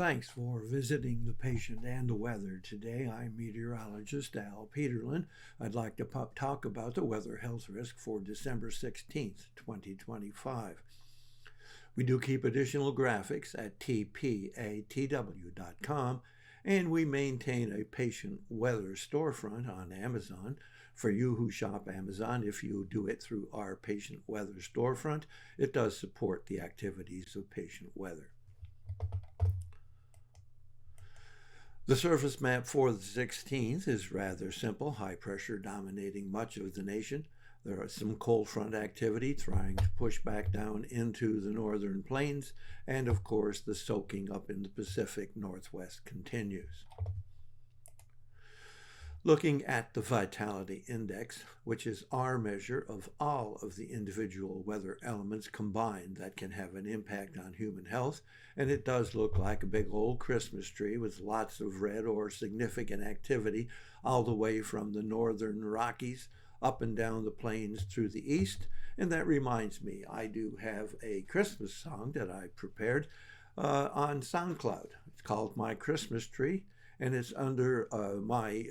Thanks for visiting the patient and the weather. Today, I'm meteorologist Al Peterlin. I'd like to talk about the weather health risk for December 16th, 2025. We do keep additional graphics at tpatw.com, and we maintain a patient weather storefront on Amazon. For you who shop Amazon, if you do it through our patient weather storefront, it does support the activities of patient weather. The surface map for the 16th is rather simple. High pressure dominating much of the nation. There is some cold front activity trying to push back down into the northern plains, and of course the soaking up in the Pacific Northwest continues. Looking at the vitality index, which is our measure of all of the individual weather elements combined that can have an impact on human health, and it does look like a big old Christmas tree with lots of red or significant activity all the way from the northern Rockies up and down the plains through the east. And that reminds me, I do have a Christmas song that I prepared on SoundCloud. It's called My Christmas Tree, and it's under my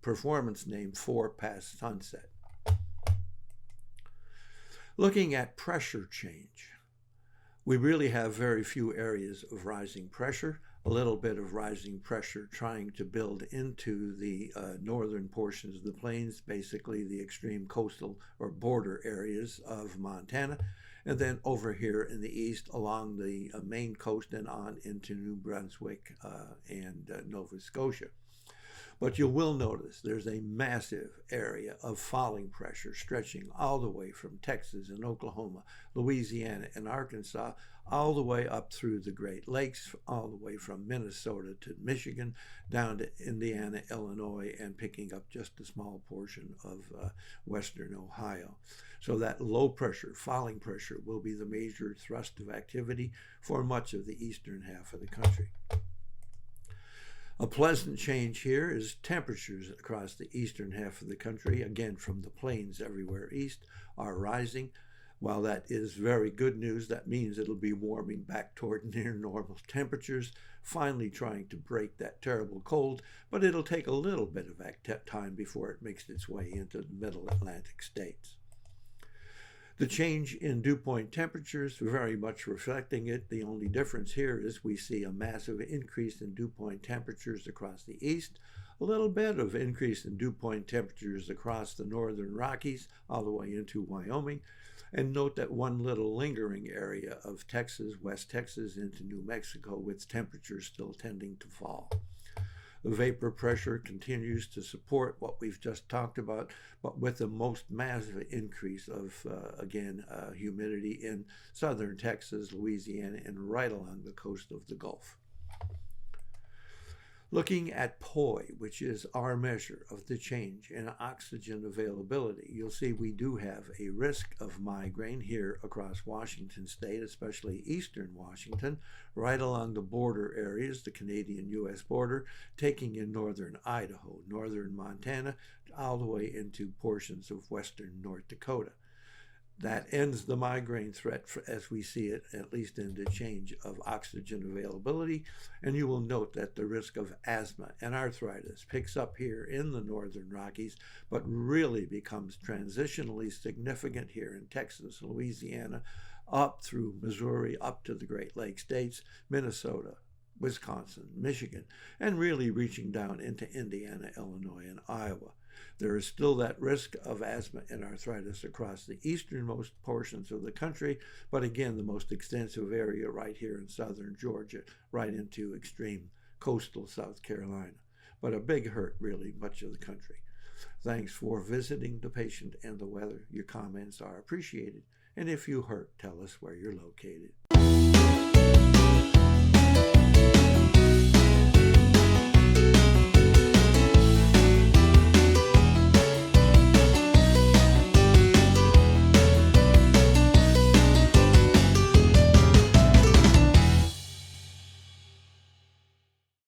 performance name, 4 Past Sunset. Looking at pressure change, we really have very few areas of rising pressure, a little bit of rising pressure trying to build into the northern portions of the plains, basically the extreme coastal or border areas of Montana, and then over here in the east along the Maine coast and on into New Brunswick and Nova Scotia. But you will notice there's a massive area of falling pressure stretching all the way from Texas and Oklahoma, Louisiana and Arkansas, all the way up through the Great Lakes, all the way from Minnesota to Michigan, down to Indiana, Illinois, and picking up just a small portion of western Ohio. So that low pressure, falling pressure, will be the major thrust of activity for much of the eastern half of the country. A pleasant change here is temperatures across the eastern half of the country, again from the plains everywhere east, are rising. While that is very good news, that means it'll be warming back toward near normal temperatures, finally trying to break that terrible cold, but it'll take a little bit of time before it makes its way into the middle Atlantic states. The change in dew point temperatures very much reflecting it. The only difference here is we see a massive increase in dew point temperatures across the east, a little bit of increase in dew point temperatures across the northern Rockies all the way into Wyoming. And note that one little lingering area of Texas, West Texas into New Mexico, with temperatures still tending to fall. The vapor pressure continues to support what we've just talked about, but with the most massive increase of, humidity in southern Texas, Louisiana, and right along the coast of the Gulf. Looking at POI, which is our measure of the change in oxygen availability, you'll see we do have a risk of migraine here across Washington state, especially eastern Washington, right along the border areas, the Canadian-U.S. border, taking in northern Idaho, northern Montana, all the way into portions of western North Dakota. That ends the migraine threat as we see it, at least in the change of oxygen availability. And you will note that the risk of asthma and arthritis picks up here in the northern Rockies, but really becomes transitionally significant here in Texas, Louisiana, up through Missouri, up to the Great Lakes states, Minnesota, Wisconsin, Michigan, and really reaching down into Indiana, Illinois, and Iowa. There is still that risk of asthma and arthritis across the easternmost portions of the country, but again, the most extensive area right here in southern Georgia, right into extreme coastal South Carolina. But a big hurt, really, much of the country. Thanks for visiting the patient and the weather. Your comments are appreciated, and if you hurt, tell us where you're located.